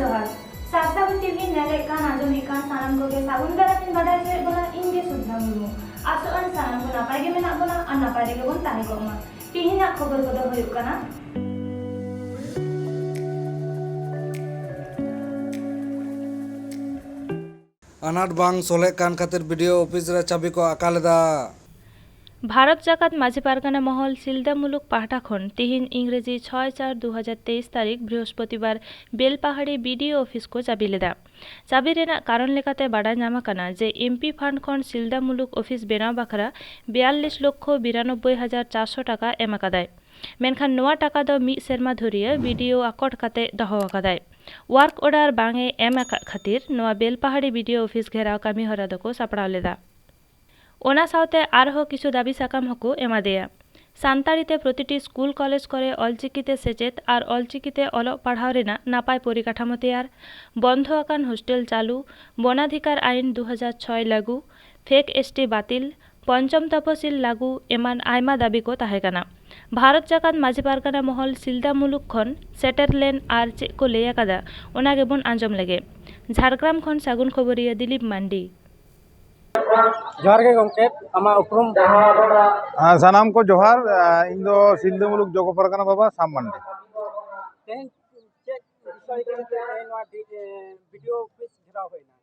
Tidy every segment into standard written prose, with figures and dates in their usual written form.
जोहार सासागुन टीवी नेलेकान आजोमिकान सानाम कोगे सागुन दारामिन बाडाय जे बोला इंगे सुधा मुर्मू आसोआन सानाम को नापाय गे मेना बोला आ नापाय गे बोन ताहे कोमा तिहिना खबर को दो हुयुग काना अनाट बांग सोले कान खातिर वीडियो ऑफिस रे चाबी को आकालेदा भारत जाकात माझी पारगाना महल सिलदा मुलुक पाहटा खन तिहिन इंग्रेजी 6/4/2023 तारीख बृहस्पतिवार बेलपाहाड़ी बीडीओ ऑफिस को चाबी लेदा चाबी रेना कारण लेकाते बाडा नामा काना जे एमपी फांड खन सिलदा मुलुक ऑफिस बेनाव बाखरा 42,92,400 टाका एम आकादाय मेनखान नोआ टाका दो मी सेरमा धरिया बीडीओ आकट काते दहो आकादाय वार्क ऑर्डर बांगे एम आकाद खातिर नोआ बेलपाहाड़ी बीडीओ ऑफिस घेराव कामी हरा दको सापड़ाव लेदा ओना साउते आरहो किछु दाबी साकाम हको एमादेया सान्ताड़ीते प्रतिटी स्कूल कलेज करे अलचिकीते सेचेत और अलचिकीते अलग पढ़ाव रेना नापाय परिकाठामो तैयार बंध आकान हॉस्टेल चालू वनाधिकार आईन 2006 लागू फेक एसटी बातिल पंचम तपसिल लागू एमान आयमा दाबी को ताहेकाना भारत जाकात माझी पारगाना महल सिलदा मुलुक खन सेटर लेन आर चे को लेया कादा ओना गेबन आंजम लेगे झारग्राम खन सागुन खबरिया दिलीप मांडी जोहार के गमके आमा उपरुम सानाम को जोहार इन दो सिलदा मुलुक जोगो परगना बाबा साम मांडे तेन चेक विषय के वीडियो ऑफिस घेराव होइना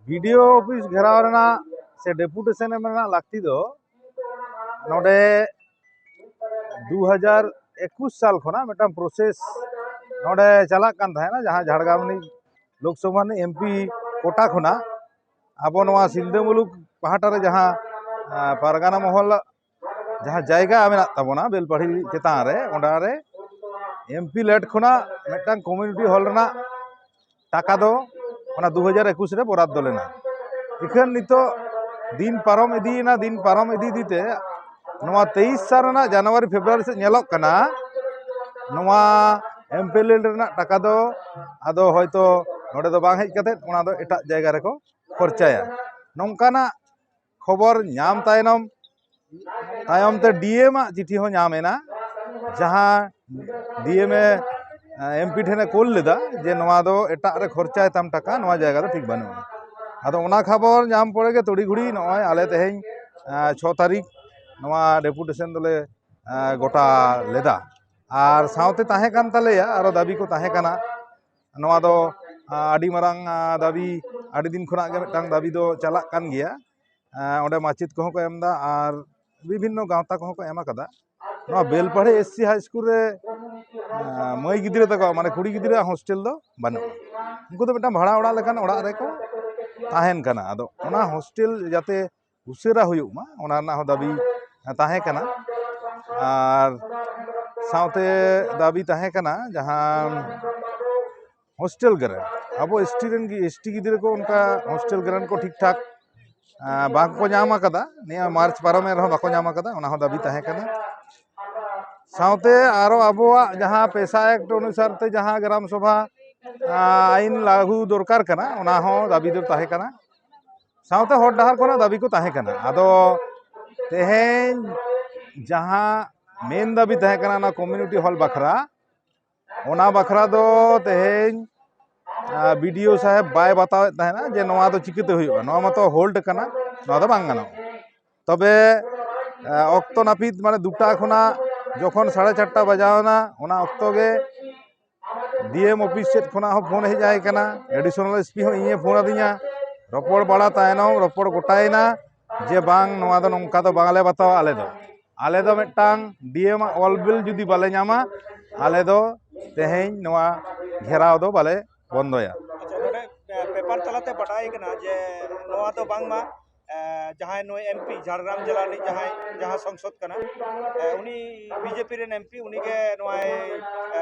वीडियो ऑफिस घेराव रेना से डेपुटेशन में लागती दो नोडे 2021 साल खना मेटा प्रोसेस नोडे चला कान थायना जहां झाड़गाम लोकसभा ने एमपी कोटा खना आबो नवा सिलदा मुलुक पाहाटा रे जहां पारगाना महल जहां जायगा मेना ताबोना बेलपाड़ी चेतान रे ओंडा रे एमपी लेट खना मेटांग कम्युनिटी हॉल रेना टाका दो ओना 2021 रे बराद दो लेना इखन नितो दिन पारम इदी दीते नवा 23 साल रेना जनवरी फेब्रुआरी से नेलोक कना नवा एमपी लेट रेना टाका दो आदो होयतो नोडे दो बांग हेज काते ओना दो एटा जायगा रे को खर्चाया नौकाना खबर नाम तायम ते डीएम चिठी हो नामेना जहां डीएम एमपी ठेने कोल लेदा जे नवा दो एटा रे खर्चाय ताम टाका नवा जायगा दो ठीक बानु आदो ओना खबर नाम पड़े गे तोड़ी घुड़ी नय आले तेहें 6 तारीख नवा डेपुटेशन दोले गोटा लेदा आर सावते ताहे कान तालेया आरो दाबी को ताहे काना नवा दो आडी मारांग दाबी आडी दिन खुना गे मिटांग दाबी दो चला कान गिया ओंडे माचित को एमदा आर विभिन्न गावता को एमा कदा नवा बेलपाड़ी एससी हाई स्कूल रे मई गिद्रे तको माने कुड़ी गिद्रे हॉस्टेल दो बानु उनको तो मिटांग भाड़ा ओड़ा लेखान ओड़ा रे को ताहेन काना आदो ओना हॉस्टेल जाते उसेरा हुयुग मा ओना ना हो दाबी ताहे काना आर सावते दाबी ताहे काना जहां हॉस्टेल ग्रेन अब एसटी गिद्रे को उनका हॉस्टेल ग्रेन को ठीक ठाक बांग को नाम आकादा निया मार्च पारमे रहो बाको नाम आकादा ओना हो दाबी ताहे काना सावते आरो अबोआ जहां पैसा एक्ट अनुसार ते जहां ग्राम सभा आईन लागू दरकार काना ओना हो दाबी दो ताहे काना सावते हर डहार को दाबी को ताहे काना आदो तेहें जहां मेन दाबी ताहे काना ना कम्युनिटी हॉल बखरा ओना बखरा दो तेहें बीडीओ साहेब बाय बतावे ताहेना जे नवा दो चिकिते हुयुगा नवा मतो होल्ड काना नवा दो बांग गानो तबे अक्तो नापित माने दुटा खना जखन 4:30 बजावना ओना अक्तो गे डीएम ऑफिस सेट खना हो फोन हेज आय काना एडिशनल एसपी हो इए फोन आदिया रपड़ बाड़ा तायनो रपड़ गोटायना जे बांग नवा दो नंका दो बांगले बताओ आले दो मिटांग डीएम ऑलबिल जुदी बाले नामा आले दो तेहें नवा घेराव दो बाले बंदोया पेपर चलाते बटाई कना जे नवा तो बांगमा जहां नो एमपी झारग्राम जिला रे जहां संसद कना उनी बीजेपी रे एमपी उनी के नवा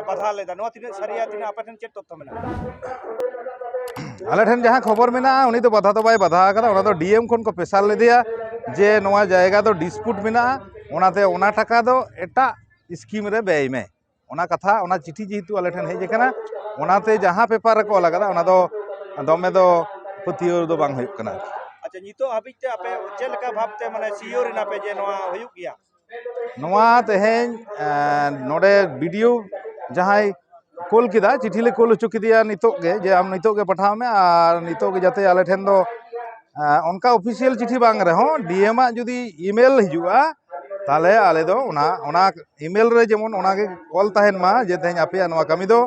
बाधा लेदा नवा तिने सरिया तिने आपन चेक तथ्य मेना आले ठन जहां खबर मेना उनी तो बाधा तो बाय बाधा कदा ओना तो डीएम खन को पेशाल लेदिया जे नवा जायगा तो डिस्प्यूट मेना ओनाते ओना टाका दो एटा स्कीम रे बेय में ओना कथा ओना चिठी जेहेतु आले ठन हेज कना ओनाते जहां पेपर को लगादा ओना दो दमे दो पतियो दो बांग हुयुग कना अच्छा नितो हाबिते आपे चेलका भाबते माने सीओ रेना पे जे नवा हुयुग गया नवा तेहें नोडे वीडियो जहां कोल किदा चिठी ले कोल हचो किदिया नितोग गे जे आम नितोग गे पठाव में और नितोग गे जाते आले ठेन दो उनका ऑफिशियल चिठी बांग रहे हो डीएम जुदी ईमेल हिजुआ ताले आले दो उना ईमेल रे जेमन उना गे कॉल तहन मा जे तेज आपे नवा कमी दो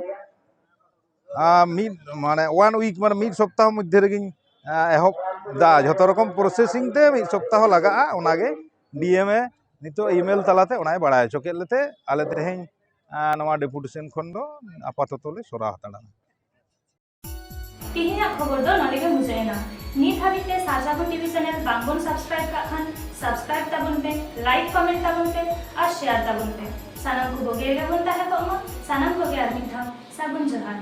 माने 1 वीक माने मिड सप्ताह मध्य रेगिन एहब दा जतो रकम प्रोसेसिंग ते मिड सप्ताह लगा उना गे डीएम ए नितो ईमेल तलाते उनाय बड़ाय चोके लेते आले तेहें नवा डेपुटेशन खन दो आपातत ले सरा हताड़ा तिहिना खबर दो नलेगे मुझेना नित हाबिते साजाबो टीवी चैनल बांगबन सब्सक्राइब का खान सब्सक्राइब ताबन पे लाइक कमेंट ताबन पे और शेयर ताबन पे सानाम को बोगे गे बन ताहे को मा सानाम को गे आदमी था साबुन जहान।